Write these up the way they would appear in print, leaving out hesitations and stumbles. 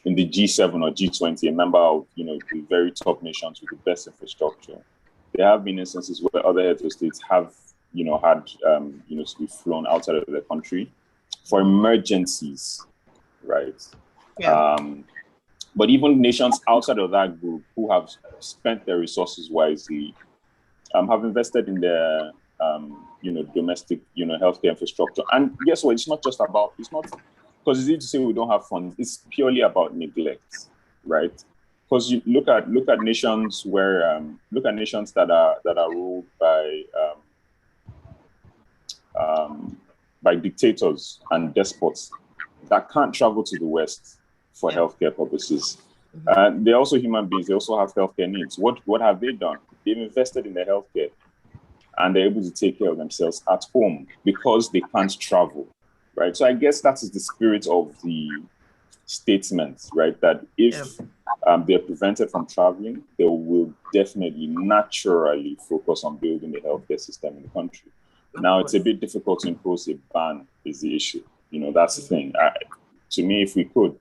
in the G7 or G20, a member of, the very top nations with the best infrastructure. There have been instances where other heads of states have, had, to be flown outside of the country for emergencies, right? Yeah. But even nations outside of that group who have spent their resources wisely, have invested in their, domestic, healthcare infrastructure. And guess what? It's not because it's easy to say we don't have funds. It's purely about neglect, right? Because you look at nations that are ruled by dictators and despots that can't travel to the West for healthcare purposes. They're also human beings. They also have healthcare needs. What have they done? They've invested in their healthcare, and they're able to take care of themselves at home because they can't travel, right? So I guess that is the spirit of the statement, right? That if they're prevented from traveling, they will definitely naturally focus on building the healthcare system in the country. Now, it's a bit difficult to impose a ban is the issue. That's the thing. To me, if we could,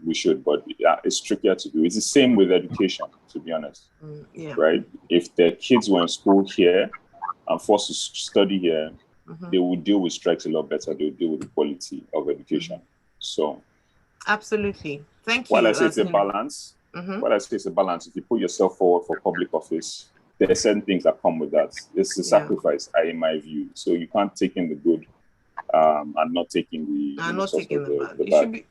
we should, but it's trickier to do. It's the same with education, to be honest, right? If their kids were in school here and forced to study here, they would deal with strikes a lot better. They would deal with the quality of education. So, absolutely. Thank you. While I say it's a balance, if you put yourself forward for public office, there are certain things that come with that. It's a sacrifice, in my view. So you can't take in the good and not taking the bad.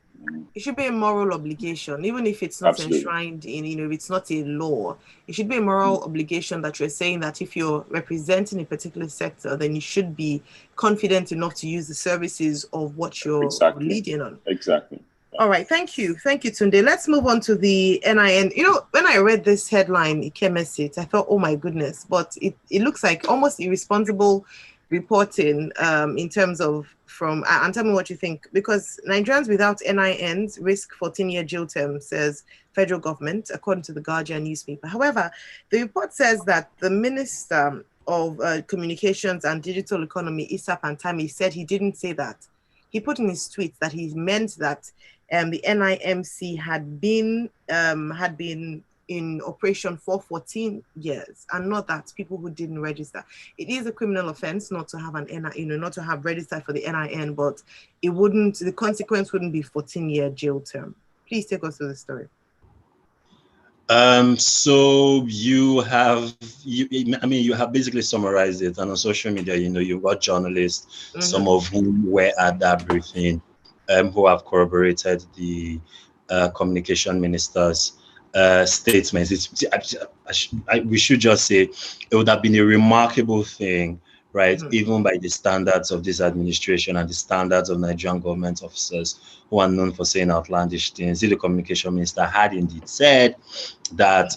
It should be a moral obligation, even if it's not enshrined in, if it's not a law. It should be a moral obligation that you're saying that if you're representing a particular sector, then you should be confident enough to use the services of what you're leading on. Exactly. All right. Thank you, Tunde. Let's move on to the NIN. When I read this headline, Ikemesit, I thought, oh my goodness, but it looks like almost irresponsible reporting in terms of and tell me what you think, because Nigerians without NINs risk 14-year jail term, says federal government, according to the Guardian newspaper. However, the report says that the Minister of Communications and Digital Economy, Issa Pantami, said he didn't say that. He put in his tweet that he meant that the NIMC had been in operation for 14 years, and not that people who didn't register. It is a criminal offense not to have not to have registered for the NIN, but the consequence wouldn't be 14-year jail term. Please take us through the story. So you have basically summarized it, and on social media, you've got journalists, some of whom were at that briefing, who have corroborated the communication minister's statements. We should just say it would have been a remarkable thing, right? Even by the standards of this administration and the standards of Nigerian government officers who are known for saying outlandish things. If the communication minister had indeed said that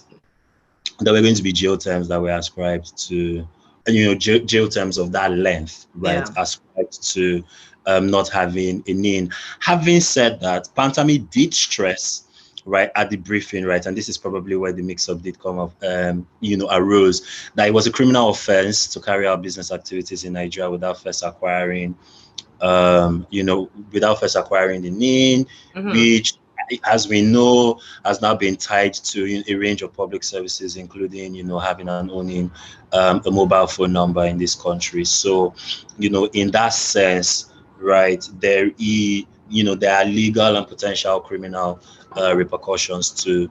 there were going to be jail terms that were ascribed to, jail terms of that length, right? Ascribed to not having a NIN. Having said that, Pantami did stress, right, at the briefing, right, and this is probably where the mix-up did come up, arose, that it was a criminal offense to carry out business activities in Nigeria without first acquiring, the NIN, which, as we know, has now been tied to a range of public services, including, having and owning a mobile phone number in this country. So, in that sense, right, there are legal and potential criminal repercussions to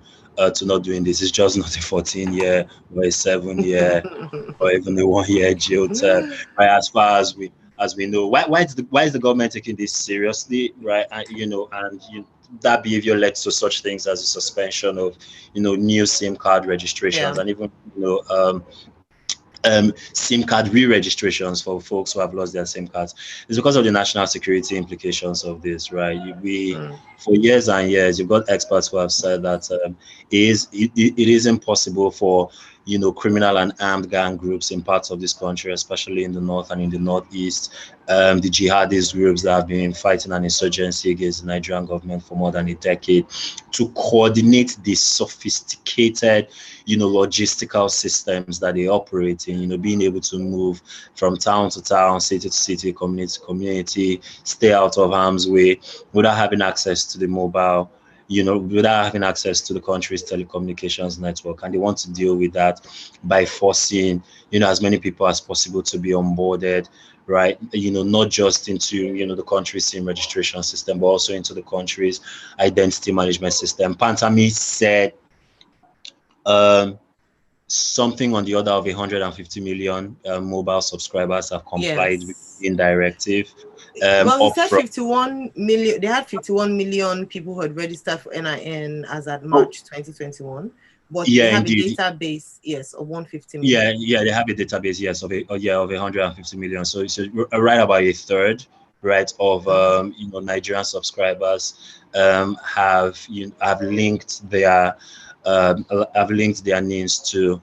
not doing this. It's just not a 14-year or a 7-year or even a 1-year jail term. Right? As far as we know, why is the government taking this seriously, right? And that behavior led to such things as the suspension of new SIM card registrations and even SIM card re-registrations for folks who have lost their SIM cards. It's because of the national security implications of this, right? For years and years, you've got experts who have said that it is impossible for criminal and armed gang groups in parts of this country, especially in the north and in the northeast, the jihadist groups that have been fighting an insurgency against the Nigerian government for more than a decade, to coordinate the sophisticated, logistical systems that they operate in, being able to move from town to town, city to city, community to community, stay out of harm's way without having access to the mobile without having access to the country's telecommunications network. And they want to deal with that by forcing, as many people as possible to be onboarded, right? Not just into, the country's SIM registration system, but also into the country's identity management system. Pantami said something on the order of 150 million mobile subscribers have complied with the directive. Well, he said 51 million. They had 51 million people who had registered for NIN as at March 2021. But they have indeed a database, yes, of 150 million. Yeah, they have a database, yes, of 150 million. So it's right about a third, right, of Nigerian subscribers have linked their names to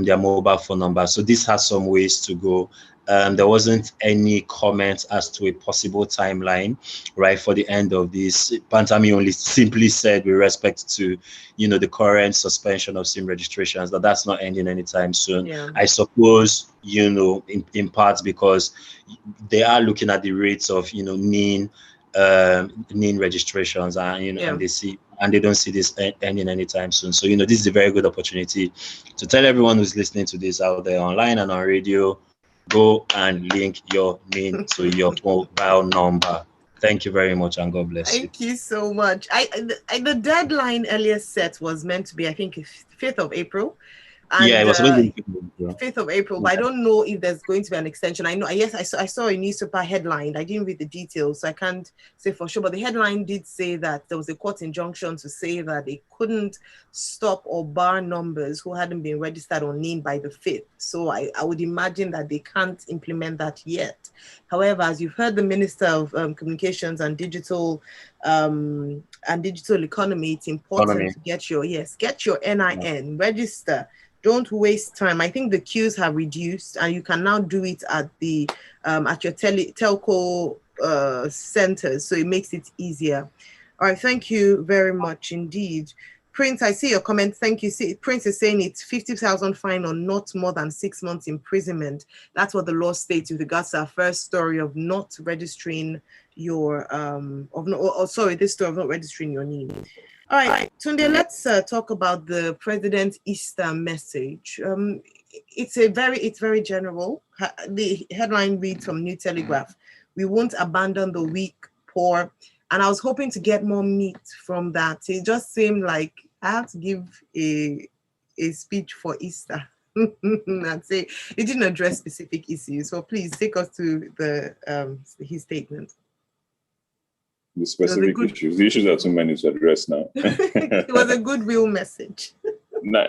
their mobile phone number. So this has some ways to go. There wasn't any comment as to a possible timeline, right, for the end of this. Pantami only simply said, with respect to, the current suspension of SIM registrations, that's not ending anytime soon. Yeah. I suppose, in part because they are looking at the rates of, NIN registrations, and and they don't see this ending anytime soon. So, this is a very good opportunity to tell everyone who's listening to this out there online and on radio, go and link your name to your mobile number. Thank you very much, and God bless you. Thank you so much. The deadline earlier set was meant to be, I think, 5th of April. And, it was supposed to be 5th of April, but I don't know if there's going to be an extension. I know, yes, I saw a newspaper headline. I didn't read the details, so I can't say for sure. But the headline did say that there was a court injunction to say that they couldn't stop or bar numbers who hadn't been registered or named by the 5th. So I would imagine that they can't implement that yet. However, as you've heard the Minister of Communications and Digital Economy, it's important to get your NIN, register. Don't waste time. I think the queues have reduced, and you can now do it at the at your telco centers, so it makes it easier. All right, thank you very much indeed. Prince, I see your comment. Thank you. See, Prince is saying it's 50,000 fine or not more than 6 months imprisonment. That's what the law states with regards to our first story of not registering your this story of not registering your name. All right, Tunde, let's talk about the President's Easter message. It's very general. The headline reads from New Telegraph: "We won't abandon the weak, poor." And I was hoping to get more meat from that. It just seemed like I have to give a speech for Easter. I'd say it didn't address specific issues. So please take us to his statement. The specific issues. The issues are too many to address now. It was a goodwill message. No.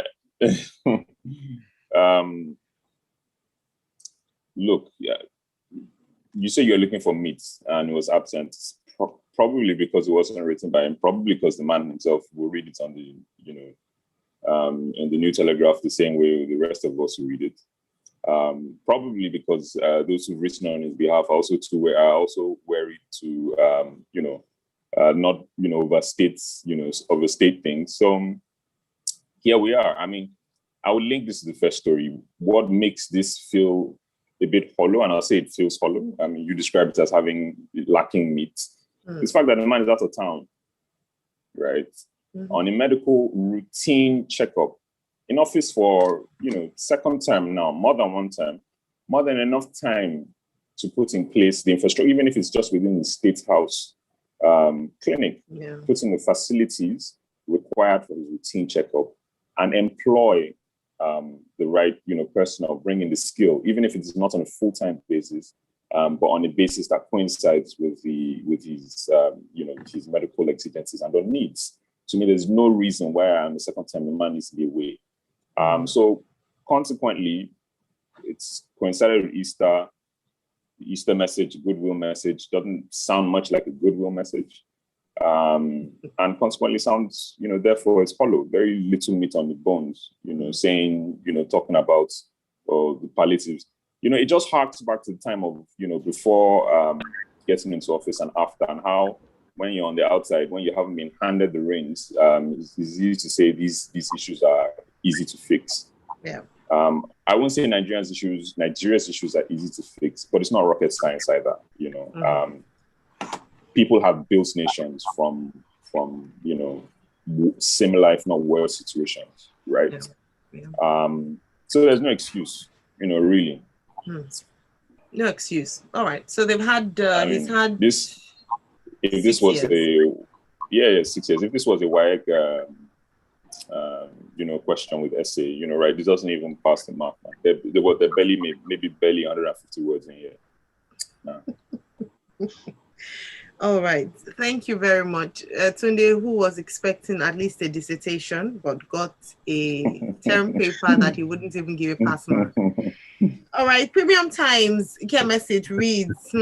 Look, you say you're looking for meat and it was absent. Probably because it wasn't written by him. Probably because the man himself will read it on the, in the New Telegraph the same way the rest of us will read it. Probably because those who've written on his behalf are also worried to not overstate things. So here we are. I mean, I would link this to the first story. What makes this feel a bit hollow, and I'll say it feels hollow. I mean, you described it as lacking meat. It's the fact that the man is out of town, right? On a medical routine checkup. In office for, second term now, more than one term, more than enough time to put in place the infrastructure, even if it's just within the State House clinic, put in the facilities required for the routine checkup and employ the right, personnel, bring in the skill, even if it is not on a full-time basis, but on a basis that coincides with his medical exigencies and on needs. To me, there's no reason why on the second term the man needs to be away. So consequently, it's coincided with Easter. The Easter message, goodwill message, doesn't sound much like a goodwill message. And consequently sounds, therefore it's hollow, very little meat on the bones, saying, talking about the palliatives. It just harks back to the time of, before getting into office and after, and how when you're on the outside, when you haven't been handed the reins, it's easy to say these issues are easy to fix. Yeah. I won't say Nigeria's issues are easy to fix, but it's not rocket science either. People have built nations from similar, if not worse, situations, right? So there's no excuse, really. No excuse. All right. So they've had, he's had this. If this was 6 years. 6 years. If this was a WAEC, question with essay, right? This doesn't even pass the mark. They maybe barely 150 words in here. No. All right. Thank you very much. Tunde, who was expecting at least a dissertation, but got a term paper that he wouldn't even give a pass mark. All right, Premium Times Ikemesit reads,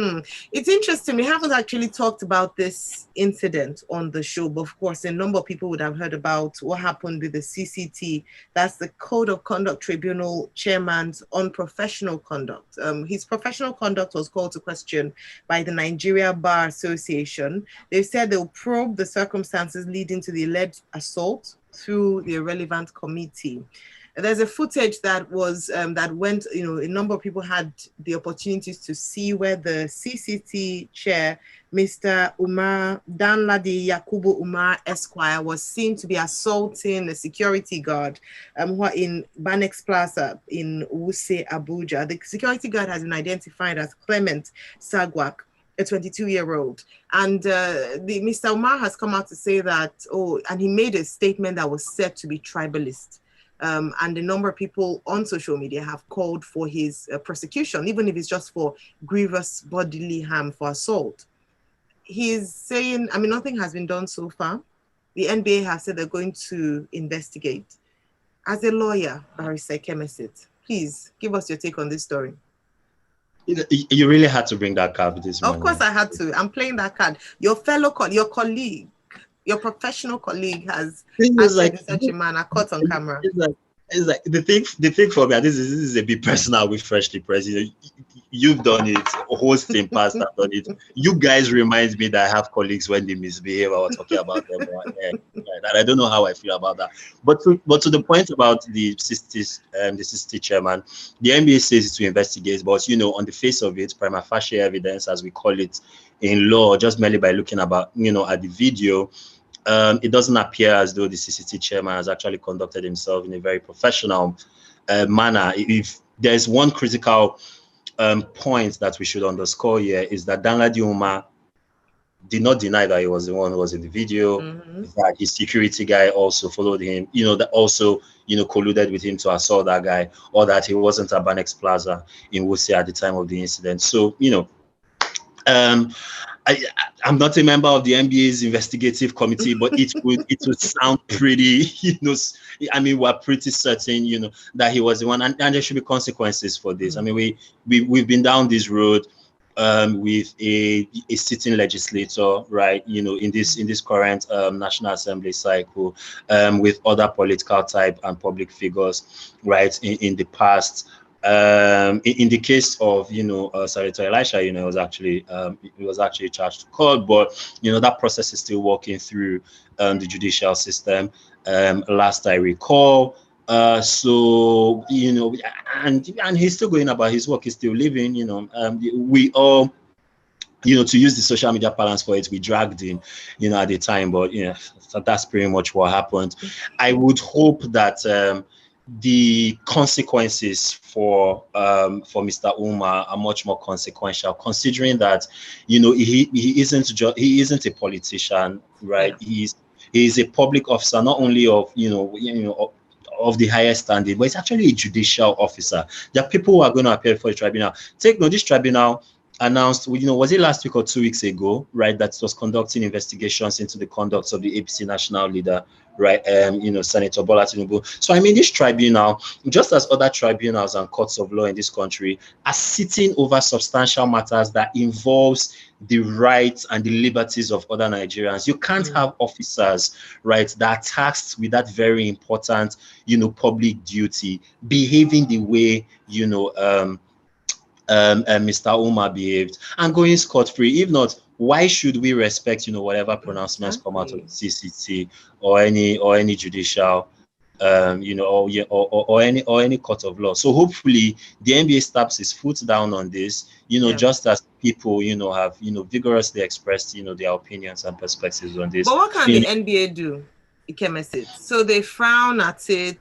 it's interesting. We haven't actually talked about this incident on the show, but of course, a number of people would have heard about what happened with the CCT. That's the Code of Conduct Tribunal chairman's unprofessional conduct. His professional conduct was called to question by the Nigeria Bar Association. They said they'll probe the circumstances leading to the alleged assault through the relevant committee. There's a footage that was that went, a number of people had the opportunities to see where the CCT chair, Mr. Umar Danladi Yakubu Umar Esquire, was seen to be assaulting a security guard in Banex Plaza in Wuse, Abuja. The security guard has been identified as Clement Sagwak, a 22-year-old. And Mr. Umar has come out to say that, and he made a statement that was said to be tribalist. And a number of people on social media have called for his prosecution, even if it's just for grievous bodily harm for assault. He's saying, nothing has been done so far. The NBA has said they're going to investigate. As a lawyer, Barrister Ikemesit, please give us your take on this story. You really had to bring that card this morning. Of course I had to. I'm playing that card. Your colleague, your professional colleague has said such a man are caught on camera. It's like the thing for me, this is a bit personal with Freshly Pressed. You've done it, a whole team past have done it. You guys remind me that I have colleagues when they misbehave or talking about them. And I don't know how I feel about that. But to the point about the CCT chairman, the NBA says it's to investigate, but on the face of it, prima facie evidence, as we call it in law, just merely by looking at the video, it doesn't appear as though the CCT chairman has actually conducted himself in a very professional manner. If there's one critical point that we should underscore here, is that Danladi Umar did not deny that he was the one who was in the video, that his security guy also followed him, that also, colluded with him to assault that guy, or that he wasn't at Banex Plaza in Wuse at the time of the incident. So, I'm not a member of the NBA's investigative committee, but it would sound pretty, we're pretty certain, that he was the one, and there should be consequences for this. We've been down this road with a sitting legislator, right? In this current National Assembly cycle, with other political type and public figures, right? In the past. In the case of Senator Elisha, it was actually charged to court, but that process is still working through the judicial system. Last I recall, so and he's still going about his work. He's still living. We all, to use the social media balance for it, we dragged him, at the time, but so that's pretty much what happened. I would hope that the consequences for Mr. Umar are much more consequential, considering that he isn't a politician, right? Yeah. He's a public officer, not only of of the highest standing, but it's actually a judicial officer. There are people who are going to appear for the tribunal. Take note, this tribunal announced, was it last week or 2 weeks ago, right, that was conducting investigations into the conduct of the APC national leader, right, Senator Bola Tinubu. So, this tribunal, just as other tribunals and courts of law in this country, are sitting over substantial matters that involves the rights and the liberties of other Nigerians. You can't have officers, right, that are tasked with that very important, public duty, behaving the way, Mr. Umar behaved and going scot-free. If not, why should we respect, whatever pronouncements come out of the CCT or any judicial, or any court of law? So hopefully the NBA stamps his foot down on this, just as people, have, vigorously expressed, their opinions and perspectives on this. But what can the NBA do? Ikemesit. So they frown at it.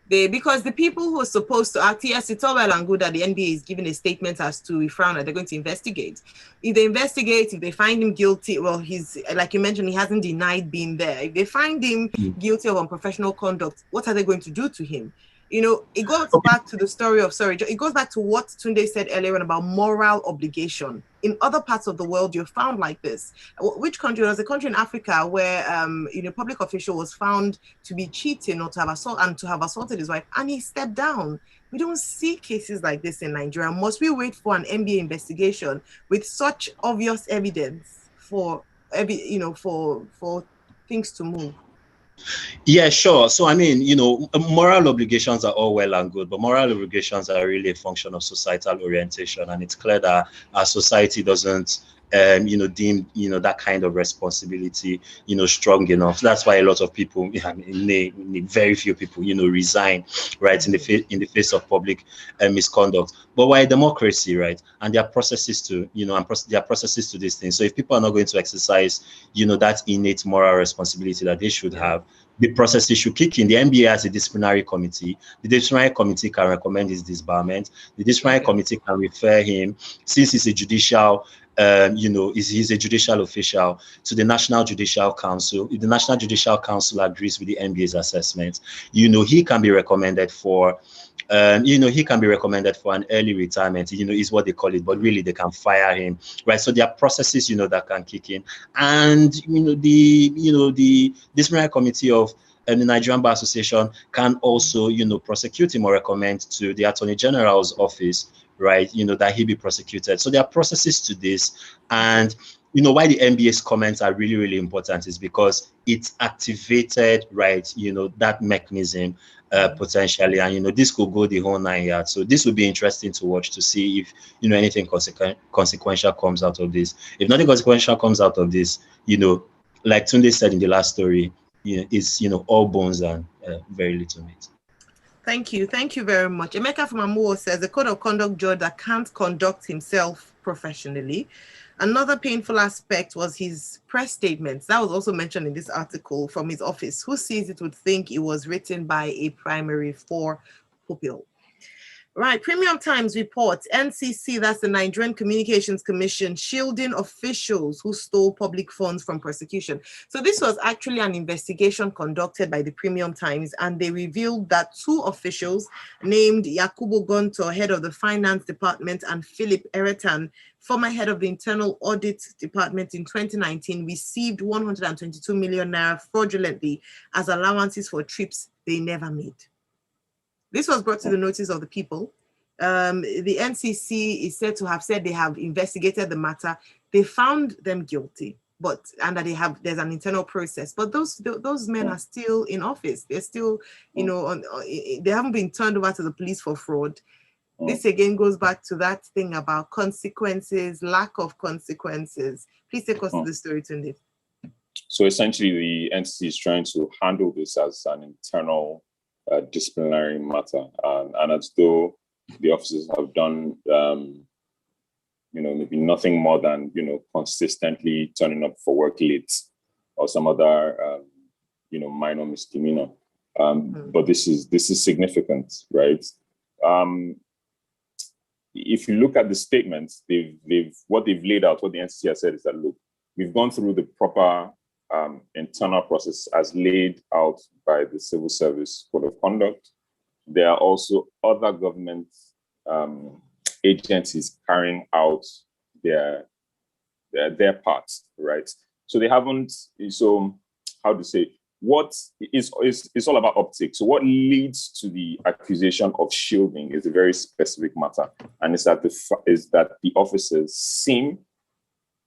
Because the people who are supposed to act, yes, it's all well and good that the NBA is giving a statement as to we frown that they're going to investigate. If they investigate, if they find him guilty, well, he's, like you mentioned, he hasn't denied being there. If they find him guilty of unprofessional conduct, what are they going to do to him? You know, it goes back to the story of, it goes back to what Tunde said earlier on about moral obligation. In other parts of the world, you're found like this. Which country? There was a country in Africa where, a public official was found to be cheating or to have assaulted his wife, and he stepped down. We don't see cases like this in Nigeria. Must we wait for an NBA investigation with such obvious evidence for things to move? Yeah, sure. So, I mean, moral obligations are all well and good, but moral obligations are really a function of societal orientation. And it's clear that our society doesn't, deem, that kind of responsibility, strong enough. That's why a lot of people, very few people, resign, right, in the face of public misconduct. But we're a democracy, right? And there are processes to, there are processes to these things. So if people are not going to exercise, that innate moral responsibility that they should have, the processes should kick in. The NBA has a disciplinary committee. The disciplinary committee can recommend his disbarment. The disciplinary committee can refer him, since he's a judicial, he's a judicial official, to the National Judicial Council. If the National Judicial Council agrees with the NBA's assessment, he can be recommended for an early retirement, is what they call it, but really they can fire him, right? So there are processes, that can kick in. And, the disciplinary committee of the Nigerian Bar Association can also, prosecute him or recommend to the Attorney General's office, right, that he be prosecuted. So there are processes to this. And, why the NBA's comments are really, really important is because it's activated, right, that mechanism potentially. And, this could go the whole 9 yards. So this would be interesting to watch to see if, anything consequential comes out of this. If nothing consequential comes out of this, like Tunde said in the last story, it's, all bones and very little meat. Thank you. Thank you very much. Emeka from Amuo says the code of conduct judge that can't conduct himself professionally. Another painful aspect was his press statements. That was also mentioned in this article from his office. Who sees it would think it was written by a primary 4 pupil. Right, Premium Times reports NCC, that's the Nigerian Communications Commission, shielding officials who stole public funds from prosecution. So this was actually an investigation conducted by the Premium Times, and they revealed that 2 officials named Yakubu Gonto, head of the Finance Department, and Philip Eretan, former head of the Internal Audit Department, in 2019 received 122 million naira fraudulently as allowances for trips they never made. This was brought to the notice of the people. The NCC is said to have said they have investigated the matter. They found them guilty, and that there's an internal process. But those men are still in office. They're still, they haven't been turned over to the police for fraud. This again goes back to that thing about consequences, lack of consequences. Please take us to the story, Tunde. So essentially, the NCC is trying to handle this as an internal disciplinary matter, and as though the officers have done, maybe nothing more than consistently turning up for work late or some other, minor misdemeanor. But this is significant, right? If you look at the statements, what they've laid out, what the NCC has said is that, look, we've gone through the proper internal process as laid out by the Civil Service Code of Conduct. There are also other government agencies carrying out their parts, right? So they haven't. So how to say? What is all about optics. So what leads to the accusation of shielding is a very specific matter, and it's that the officers seem,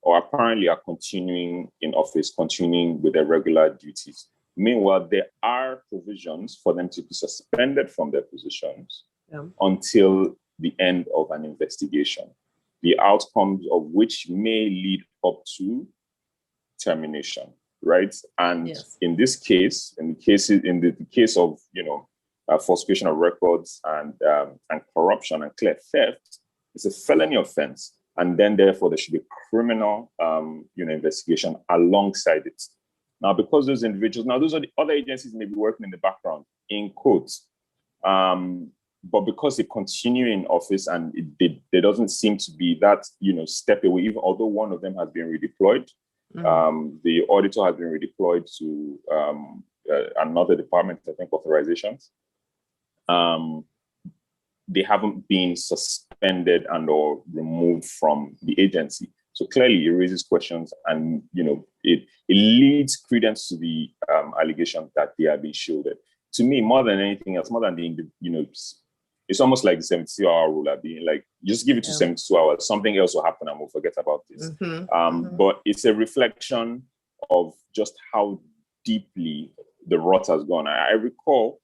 or apparently are continuing in office, continuing with their regular duties. Meanwhile, there are provisions for them to be suspended from their positions until the end of an investigation, the outcomes of which may lead up to termination, right? And in this case, in the case of falsification of records and corruption and clear theft, it's a felony offense. And then, therefore, there should be criminal, investigation alongside it. Now, because those individuals, now those are the other agencies may be working in the background, in quotes, but because they continue in office and there doesn't seem to be that, step away, even although one of them has been redeployed, the auditor has been redeployed to another department, I think, authorizations. They haven't been suspended and or removed from the agency. So clearly it raises questions and, it leads credence to the allegation that they are being shielded. To me, more than anything else, more than it's almost like the 72-hour rule of being like, just give it to 72 hours, something else will happen and we'll forget about this. But it's a reflection of just how deeply the rot has gone. I recall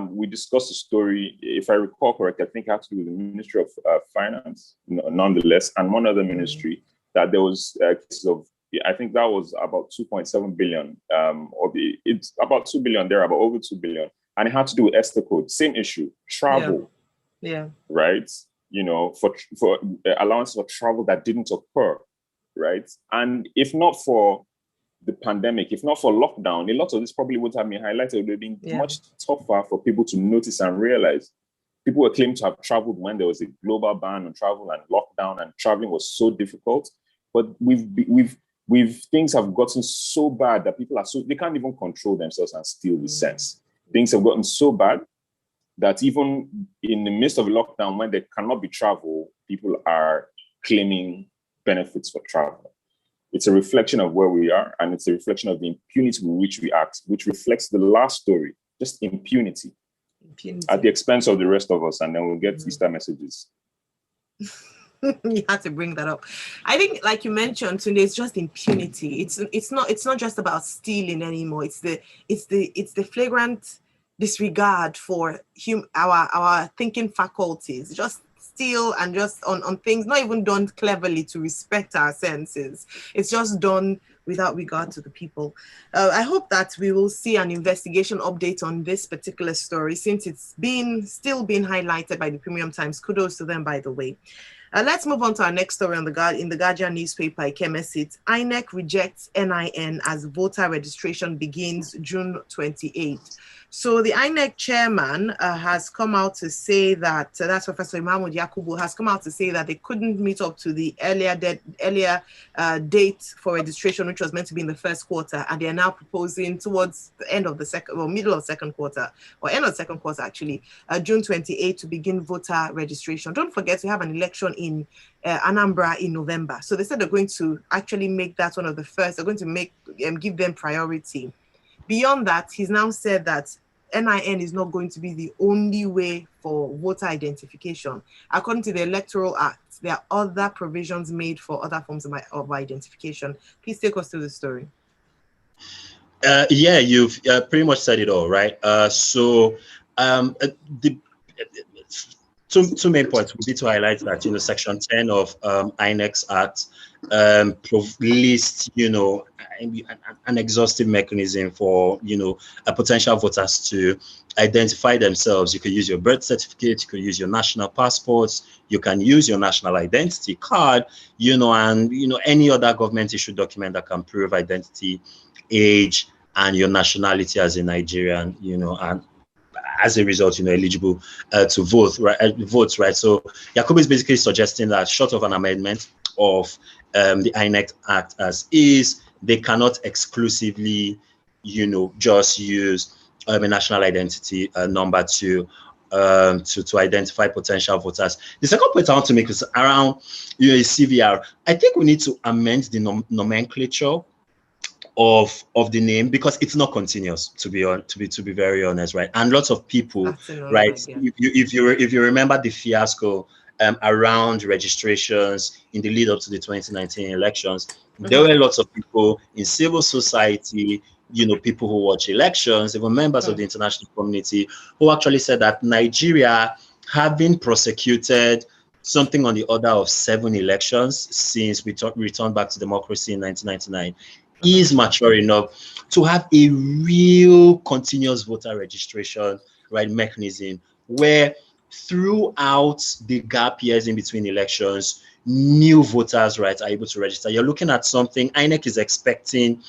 we discussed a story, if I recall correctly, I think it had to do with the Ministry of Finance, nonetheless, and one other ministry, that there was cases of, I think that was about 2.7 billion, it's about 2 billion there, about over 2 billion. And it had to do with Esther Code, same issue, travel. Yeah. Right? For allowance for travel that didn't occur, right? And if not for the pandemic, if not for lockdown, a lot of this probably would have been highlighted. It would have been much tougher for people to notice and realize. People were claimed to have traveled when there was a global ban on travel and lockdown, and traveling was so difficult. But things have gotten so bad that people they can't even control themselves and still with sense. Things have gotten so bad that even in the midst of a lockdown, when there cannot be travel, people are claiming benefits for travel. It's a reflection of where we are, and it's a reflection of the impunity with which we act, which reflects the last story, just impunity. At the expense of the rest of us, and then we'll get Easter messages. You had to bring that up. I think, like you mentioned, Tunde, it's just impunity. It's not just about stealing anymore. It's the flagrant disregard for our thinking faculties. Just steal and just on things not even done cleverly to respect our senses. It's just done without regard to the people. I hope that we will see an investigation update on this particular story, since it's still being highlighted by the Premium Times. Kudos to them, by the way. Let's move on to our next story in the Guardian newspaper, Ikemesit. INEC rejects NIN as voter registration begins June 28th. So the INEC chairman has come out to say that, that's Professor Mahmoud Yakubu, has come out to say that they couldn't meet up to the earlier date for registration, which was meant to be in the first quarter, and they are now proposing towards the end of the middle of second quarter, or end of second quarter actually, June 28th to begin voter registration. Don't forget we have an election in Anambra in November. So they said they're going to actually make that one of the first. They're going to give them priority. Beyond that, he's now said that NIN is not going to be the only way for voter identification. According to the Electoral Act, there are other provisions made for other forms of identification. Please take us through the story. Yeah, you've pretty much said it all, right? The two main points would be to highlight that, Section 10 of INEC's Act lists, an exhaustive mechanism for, potential voters to identify themselves. You could use your birth certificate, you could use your national passports, you can use your national identity card, and, any other government issued document that can prove identity, age, and your nationality as a Nigerian, and as a result, eligible to vote, right? So Yakubu is basically suggesting that short of an amendment of the INEC Act as is, they cannot exclusively, just use a national identity number to identify potential voters. The second point I want to make is around CVR. I think we need to amend the nomenclature of the name, because it's not continuous, to be very honest, right? And lots of people, right, if you remember the fiasco around registrations in the lead up to the 2019 elections, there were lots of people in civil society, people who watch elections, even members of the international community, who actually said that Nigeria, having prosecuted something on the order of 7 elections since we returned back to democracy in 1999, is mature enough to have a real continuous voter registration, right, mechanism where throughout the gap years in between elections, new voters, right, are able to register. You're looking at something INEC is expecting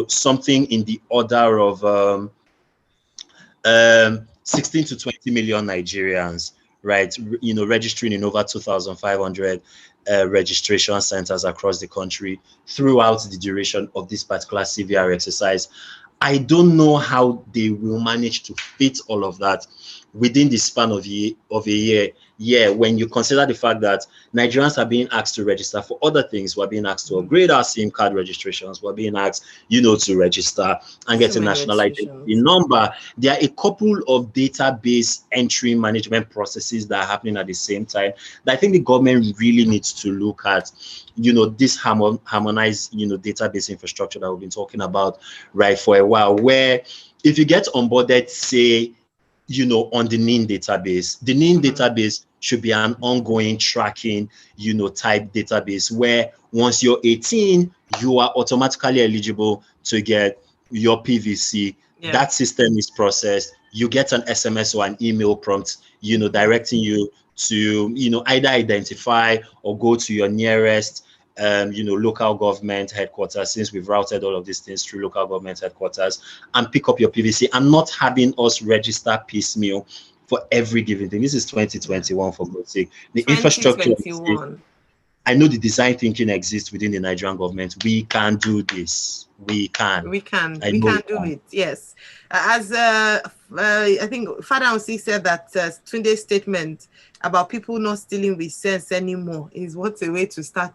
something in the order of 16 to 20 million Nigerians, right? Registering in over 2,500 registration centers across the country throughout the duration of this particular CVR exercise. I don't know how they will manage to fit all of that within the span of a year. Yeah, when you consider the fact that Nigerians are being asked to register for other things, we're being asked to upgrade our SIM card registrations, we're being asked, to register and get a national identity number. There are a couple of database entry management processes that are happening at the same time that I think the government really needs to look at. This harmonized, database infrastructure that we've been talking about, right, for a while, where if you get onboarded, say, on the NIN database, the NIN database should be an ongoing tracking, type database where once you're 18, you are automatically eligible to get your PVC. Yeah. That system is processed. You get an SMS or an email prompt, directing you to, either identify or go to your nearest local government headquarters, since we've routed all of these things through local government headquarters, and pick up your PVC, and not having us register piecemeal for every given thing. This is 2021, for God's sake. The infrastructure, I know the design thinking exists within the Nigerian government. We can do this. We can do it. Yes. As I think Father Onsi said that Tunde's statement about people not stealing with sense anymore is what a way to start,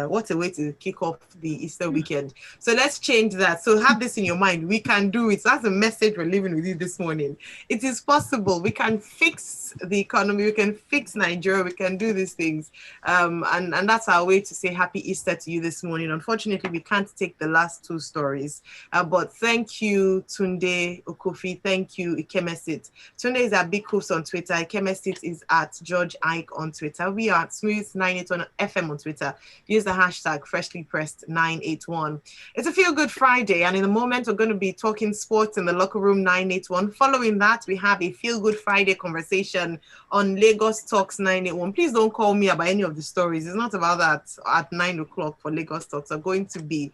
what a way to kick off the Easter weekend. So let's change that. So have this in your mind. We can do it. So that's a message we're leaving with you this morning. It is possible. We can fix the economy. We can fix Nigeria. We can do these things. And that's our way to say happy Easter to you this morning. Unfortunately, we can't take the last two stories. But thank you, Tunde, Okufi. Thank you, Ikemesit. Tunde is at Big Hoops on Twitter. Ikemesit is at George Ike on Twitter. We are at Smooth981 FM on Twitter. Use the hashtag freshlypressed981. It's a Feel Good Friday, and in a moment we're going to be talking sports in the locker room 981. Following that, we have a Feel Good Friday conversation on Lagos Talks 981. Please don't call me about any of the stories. It's not about that at 9 o'clock for Lagos Talks. I'm going to be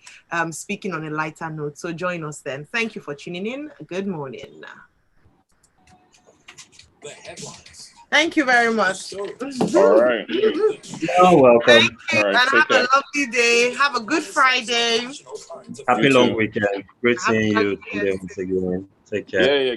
speaking on a lighter note, so join us then. Thank you for tuning in. Good morning. The headlines. Thank you very much. All right. You're welcome. Thank you, and have a lovely day. Have a good Friday. Happy long weekend. Great seeing you today once again. Take care. Yeah.